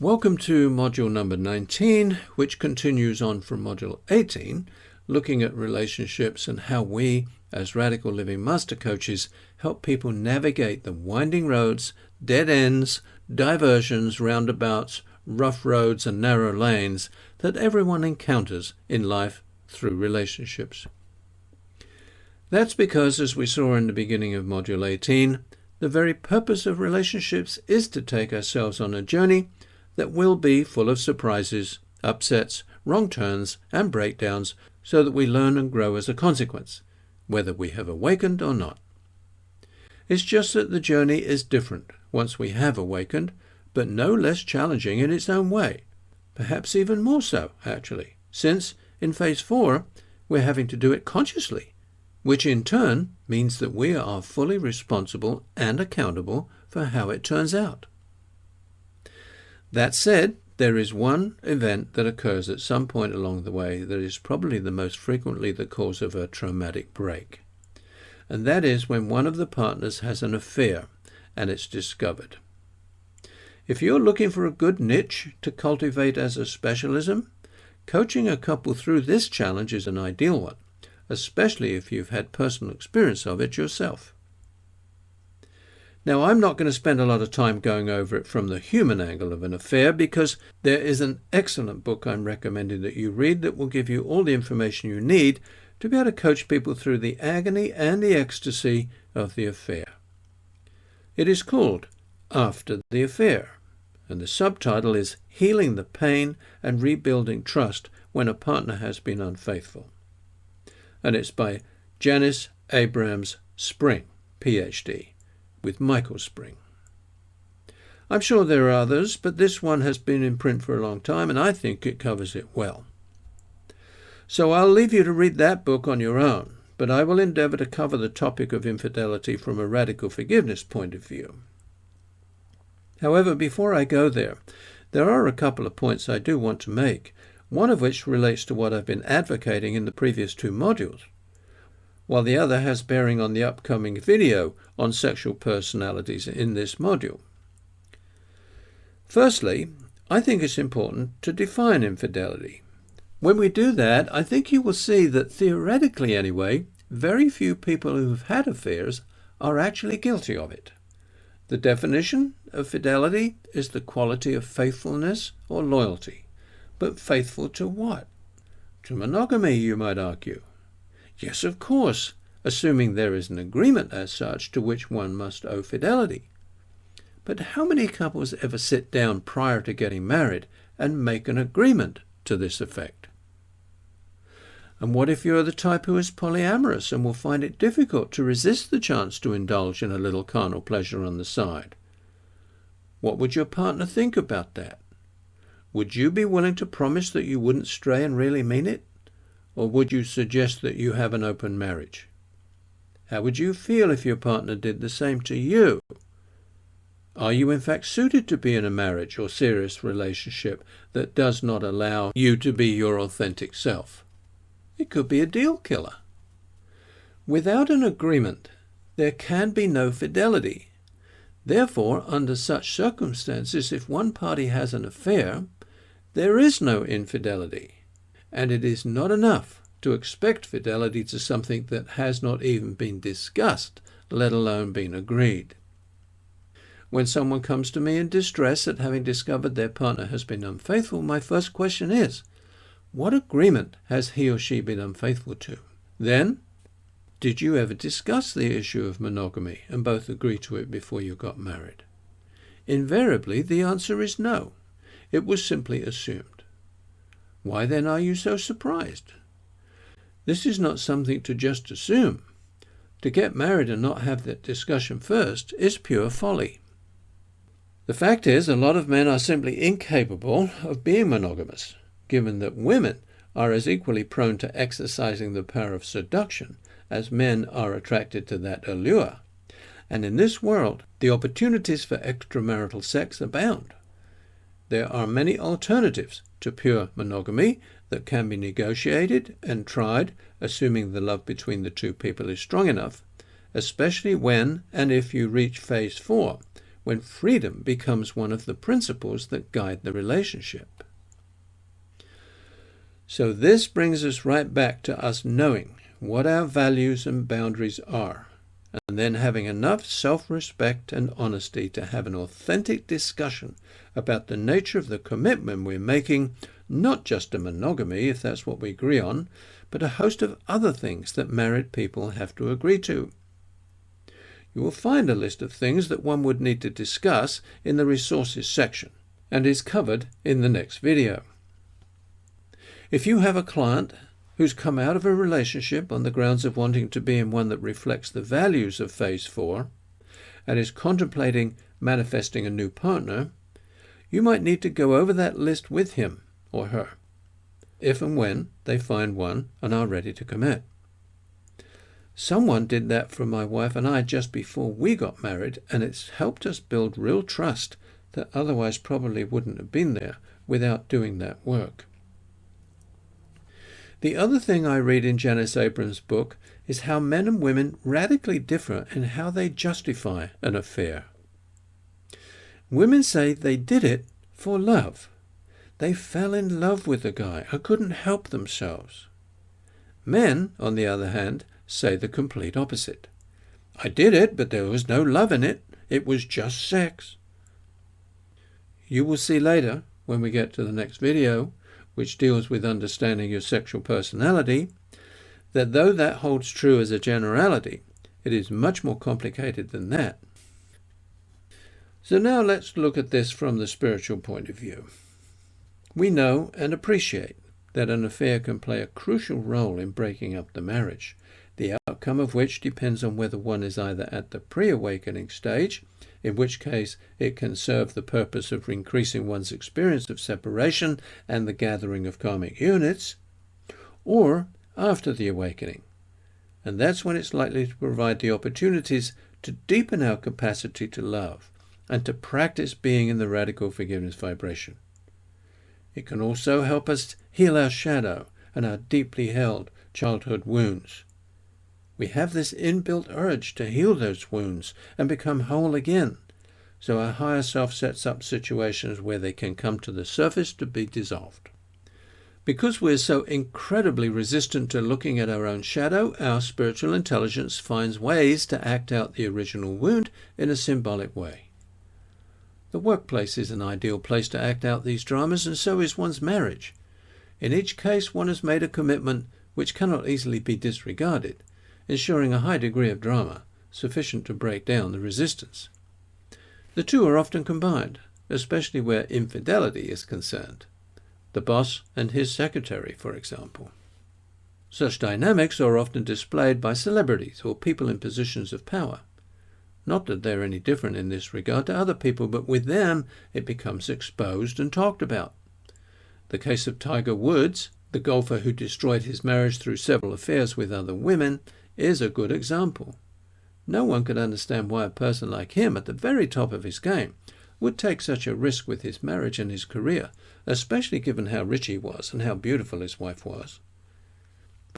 Welcome to module number 19, which continues on from module 18, looking at relationships and how we, as Radical Living Master Coaches, help people navigate the winding roads, dead ends, diversions, roundabouts, rough roads and narrow lanes that everyone encounters in life through relationships. That's because, as we saw in the beginning of module 18, the very purpose of relationships is to take ourselves on a journey that will be full of surprises, upsets, wrong turns, and breakdowns, so that we learn and grow as a consequence, whether we have awakened or not. It's just that the journey is different once we have awakened, but no less challenging in its own way. Perhaps even more so, actually, since in phase 4, we're having to do it consciously, which in turn means that we are fully responsible and accountable for how it turns out. That said, there is one event that occurs at some point along the way that is probably the most frequently the cause of a traumatic break. And that is when one of the partners has an affair and it's discovered. If you're looking for a good niche to cultivate as a specialism, coaching a couple through this challenge is an ideal one, especially if you've had personal experience of it yourself. Now, I'm not going to spend a lot of time going over it from the human angle of an affair, because there is an excellent book I'm recommending that you read that will give you all the information you need to be able to coach people through the agony and the ecstasy of the affair. It is called After the Affair, and the subtitle is Healing the Pain and Rebuilding Trust When a Partner Has Been Unfaithful. And it's by Janice Abrams Spring, PhD, with Michael Spring. I'm sure there are others, but this one has been in print for a long time, and I think it covers it well. So I'll leave you to read that book on your own, but I will endeavor to cover the topic of infidelity from a radical forgiveness point of view. However, before I go there are a couple of points I do want to make, one of which relates to what I've been advocating in the previous 2 modules, while the other has bearing on the upcoming video on sexual personalities in this module. Firstly, I think it's important to define infidelity. When we do that, I think you will see that, theoretically anyway, very few people who have had affairs are actually guilty of it. The definition of fidelity is the quality of faithfulness or loyalty. But faithful to what? To monogamy, you might argue. Yes, of course, assuming there is an agreement as such to which one must owe fidelity. But how many couples ever sit down prior to getting married and make an agreement to this effect? And what if you're the type who is polyamorous and will find it difficult to resist the chance to indulge in a little carnal pleasure on the side? What would your partner think about that? Would you be willing to promise that you wouldn't stray and really mean it? Or would you suggest that you have an open marriage? How would you feel if your partner did the same to you? Are you in fact suited to be in a marriage or serious relationship that does not allow you to be your authentic self? It could be a deal killer. Without an agreement, there can be no fidelity. Therefore, under such circumstances, if one party has an affair, there is no infidelity. And it is not enough to expect fidelity to something that has not even been discussed, let alone been agreed. When someone comes to me in distress at having discovered their partner has been unfaithful, my first question is, what agreement has he or she been unfaithful to? Then, did you ever discuss the issue of monogamy and both agree to it before you got married? Invariably, the answer is no. It was simply assumed. Why then are you so surprised? This is not something to just assume. To get married and not have that discussion first is pure folly. The fact is, a lot of men are simply incapable of being monogamous, given that women are as equally prone to exercising the power of seduction as men are attracted to that allure. And in this world, the opportunities for extramarital sex abound. There are many alternatives to pure monogamy that can be negotiated and tried, assuming the love between the 2 people is strong enough, especially when and if you reach phase 4, when freedom becomes one of the principles that guide the relationship. So this brings us right back to us knowing what our values and boundaries are, and then having enough self-respect and honesty to have an authentic discussion about the nature of the commitment we're making, not just a monogamy, if that's what we agree on, but a host of other things that married people have to agree to. You will find a list of things that one would need to discuss in the resources section, and is covered in the next video. If you have a client who's come out of a relationship on the grounds of wanting to be in one that reflects the values of Phase 4 and is contemplating manifesting a new partner, you might need to go over that list with him or her, if and when they find one and are ready to commit. Someone did that for my wife and I just before we got married, and it's helped us build real trust that otherwise probably wouldn't have been there without doing that work. The other thing I read in Janice Abrams' book is how men and women radically differ in how they justify an affair. Women say they did it for love. They fell in love with the guy and couldn't help themselves. Men, on the other hand, say the complete opposite. I did it, but there was no love in it. It was just sex. You will see later, when we get to the next video, which deals with understanding your sexual personality, that though that holds true as a generality, it is much more complicated than that. So now let's look at this from the spiritual point of view. We know and appreciate that an affair can play a crucial role in breaking up the marriage, the outcome of which depends on whether one is either at the pre-awakening stage, in which case it can serve the purpose of increasing one's experience of separation and the gathering of karmic units, or after the awakening. And that's when it's likely to provide the opportunities to deepen our capacity to love and to practice being in the radical forgiveness vibration. It can also help us heal our shadow and our deeply held childhood wounds. We have this inbuilt urge to heal those wounds and become whole again, so our higher self sets up situations where they can come to the surface to be dissolved. Because we're so incredibly resistant to looking at our own shadow, our spiritual intelligence finds ways to act out the original wound in a symbolic way. The workplace is an ideal place to act out these dramas, and so is one's marriage. In each case, one has made a commitment which cannot easily be disregarded, ensuring a high degree of drama, sufficient to break down the resistance. The two are often combined, especially where infidelity is concerned. The boss and his secretary, for example. Such dynamics are often displayed by celebrities or people in positions of power. Not that they're any different in this regard to other people, but with them it becomes exposed and talked about. The case of Tiger Woods, the golfer who destroyed his marriage through several affairs with other women, is a good example. No one could understand why a person like him, at the very top of his game, would take such a risk with his marriage and his career, especially given how rich he was and how beautiful his wife was.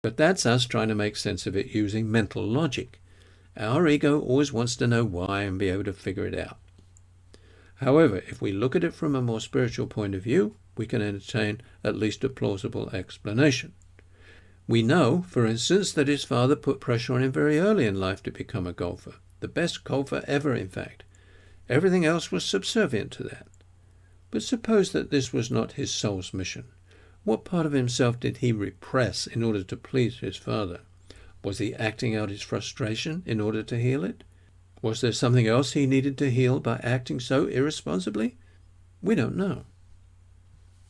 But that's us trying to make sense of it using mental logic. Our ego always wants to know why and be able to figure it out. However, if we look at it from a more spiritual point of view, we can entertain at least a plausible explanation. We know, for instance, that his father put pressure on him very early in life to become a golfer, the best golfer ever, in fact. Everything else was subservient to that. But suppose that this was not his soul's mission. What part of himself did he repress in order to please his father? Was he acting out his frustration in order to heal it? Was there something else he needed to heal by acting so irresponsibly? We don't know.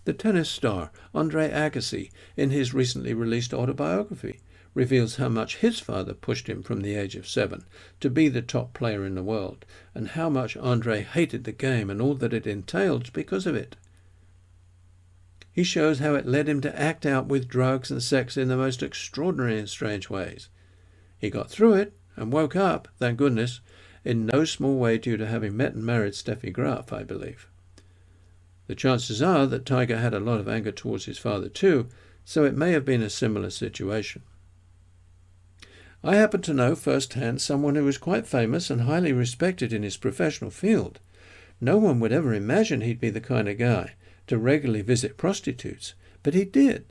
The tennis star Andre Agassi, in his recently released autobiography, reveals how much his father pushed him from the age of 7 to be the top player in the world, and how much Andre hated the game and all that it entailed because of it. He shows how it led him to act out with drugs and sex in the most extraordinary and strange ways. He got through it and woke up, thank goodness, in no small way due to having met and married Steffi Graf, I believe. The chances are that Tiger had a lot of anger towards his father too, so it may have been a similar situation. I happen to know firsthand someone who was quite famous and highly respected in his professional field. No one would ever imagine he'd be the kind of guy to regularly visit prostitutes, but he did.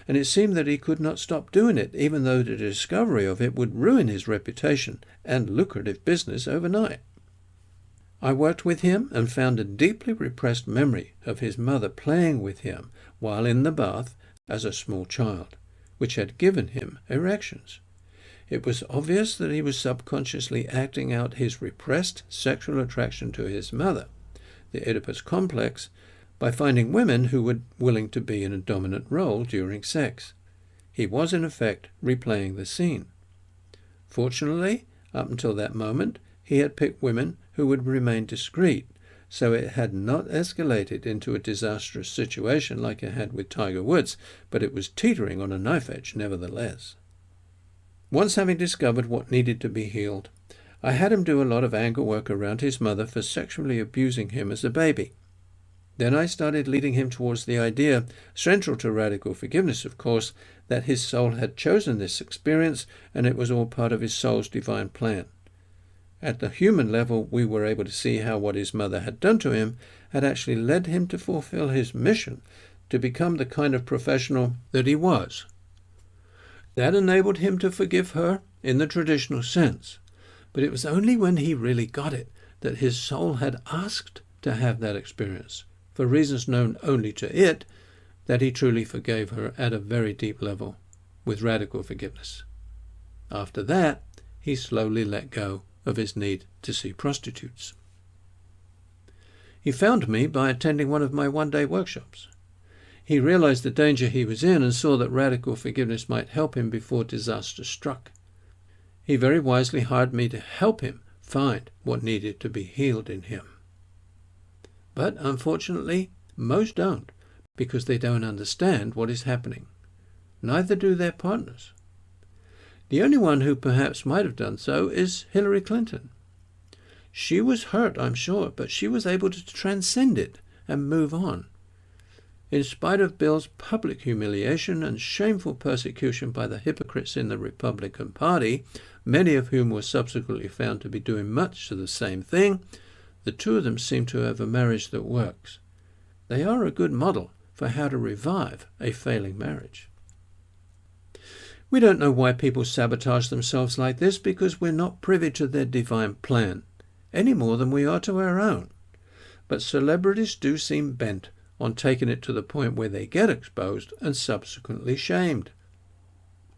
And it seemed that he could not stop doing it, even though the discovery of it would ruin his reputation and lucrative business overnight. I worked with him and found a deeply repressed memory of his mother playing with him while in the bath as a small child, which had given him erections. It was obvious that he was subconsciously acting out his repressed sexual attraction to his mother, the Oedipus complex, by finding women who were willing to be in a dominant role during sex. He was, in effect, replaying the scene. Fortunately, up until that moment, he had picked women who would remain discreet, so it had not escalated into a disastrous situation like it had with Tiger Woods, but it was teetering on a knife edge nevertheless. Once having discovered what needed to be healed, I had him do a lot of anger work around his mother for sexually abusing him as a baby. Then I started leading him towards the idea, central to radical forgiveness, of course, that his soul had chosen this experience and it was all part of his soul's divine plan. At the human level, we were able to see how what his mother had done to him had actually led him to fulfill his mission to become the kind of professional that he was. That enabled him to forgive her in the traditional sense, but it was only when he really got it that his soul had asked to have that experience, for reasons known only to it, that he truly forgave her at a very deep level, with radical forgiveness. After that, he slowly let go of his need to see prostitutes. He found me by attending one of my one-day workshops. He realized the danger he was in and saw that radical forgiveness might help him before disaster struck. He very wisely hired me to help him find what needed to be healed in him. But unfortunately, most don't, because they don't understand what is happening. Neither do their partners. The only one who perhaps might have done so is Hillary Clinton. She was hurt, I'm sure, but she was able to transcend it and move on. In spite of Bill's public humiliation and shameful persecution by the hypocrites in the Republican Party, many of whom were subsequently found to be doing much to the same thing, the two of them seem to have a marriage that works. They are a good model for how to revive a failing marriage. We don't know why people sabotage themselves like this because we're not privy to their divine plan, any more than we are to our own. But celebrities do seem bent on taking it to the point where they get exposed and subsequently shamed.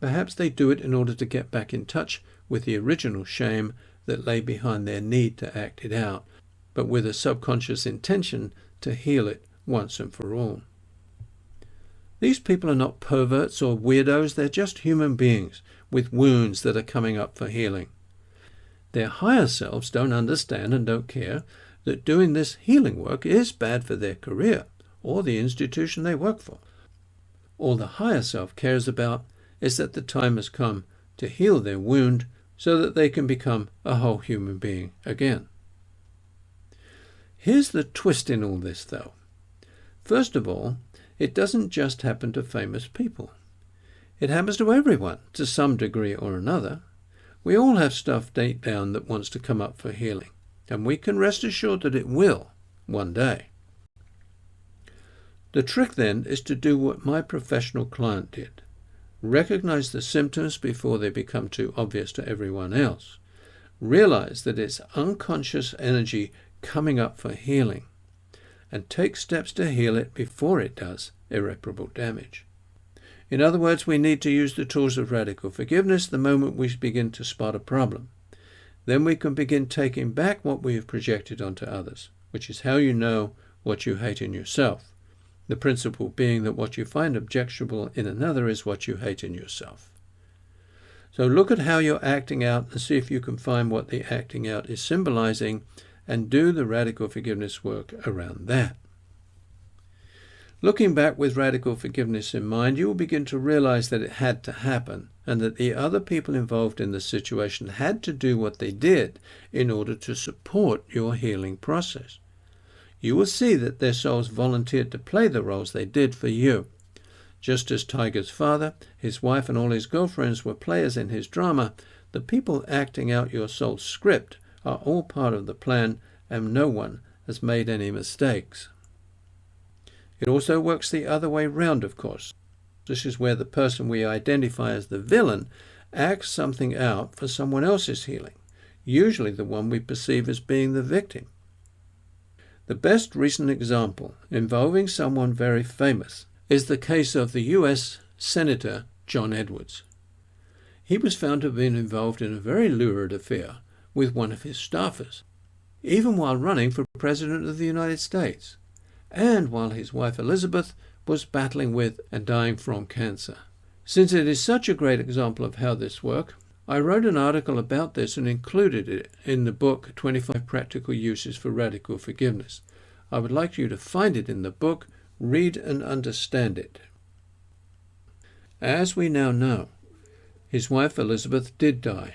Perhaps they do it in order to get back in touch with the original shame that lay behind their need to act it out, but with a subconscious intention to heal it once and for all. These people are not perverts or weirdos, they're just human beings with wounds that are coming up for healing. Their higher selves don't understand and don't care that doing this healing work is bad for their career or the institution they work for. All the higher self cares about is that the time has come to heal their wound so that they can become a whole human being again. Here's the twist in all this, though. First of all, it doesn't just happen to famous people. It happens to everyone, to some degree or another. We all have stuff deep down that wants to come up for healing, and we can rest assured that it will, one day. The trick then is to do what my professional client did. Recognize the symptoms before they become too obvious to everyone else. Realize that it's unconscious energy coming up for healing, and take steps to heal it before it does irreparable damage. In other words, we need to use the tools of radical forgiveness the moment we begin to spot a problem. Then we can begin taking back what we have projected onto others, which is how you know what you hate in yourself. The principle being that what you find objectionable in another is what you hate in yourself. So look at how you're acting out and see if you can find what the acting out is symbolizing and do the radical forgiveness work around that. Looking back with radical forgiveness in mind, you will begin to realize that it had to happen and that the other people involved in the situation had to do what they did in order to support your healing process. You will see that their souls volunteered to play the roles they did for you, Just as Tiger's father, his wife, and all his girlfriends were players in his drama, the people acting out your soul script are all part of the plan, and no one has made any mistakes. It also works the other way round, of course. This is where the person we identify as the villain acts something out for someone else's healing, usually the one we perceive as being the victim. The best recent example involving someone very famous is the case of the U.S. Senator John Edwards. He was found to have been involved in a very lurid affair with one of his staffers, even while running for President of the United States, and while his wife Elizabeth was battling with and dying from cancer. Since it is such a great example of how this works, I wrote an article about this and included it in the book 25 Practical Uses for Radical Forgiveness. I would like you to find it in the book, read and understand it. As we now know, his wife Elizabeth did die,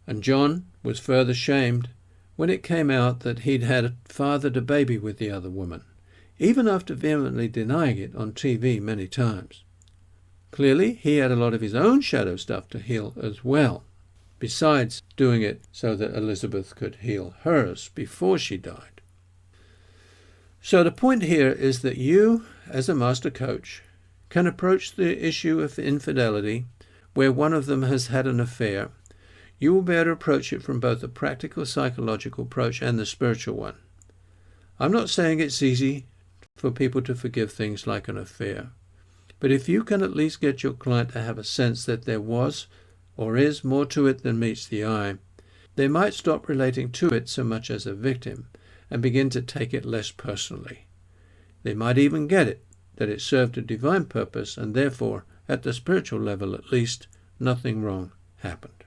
and John was further shamed when it came out that he'd had fathered a baby with the other woman, even after vehemently denying it on TV many times. Clearly, he had a lot of his own shadow stuff to heal as well, besides doing it so that Elizabeth could heal hers before she died. So the point here is that you, as a master coach, can approach the issue of infidelity where one of them has had an affair. You will be able to approach it from both the practical psychological approach and the spiritual one. I'm not saying it's easy for people to forgive things like an affair, but if you can at least get your client to have a sense that there was or is more to it than meets the eye, they might stop relating to it so much as a victim and begin to take it less personally. They might even get it, that it served a divine purpose, and therefore, at the spiritual level at least, nothing wrong happened.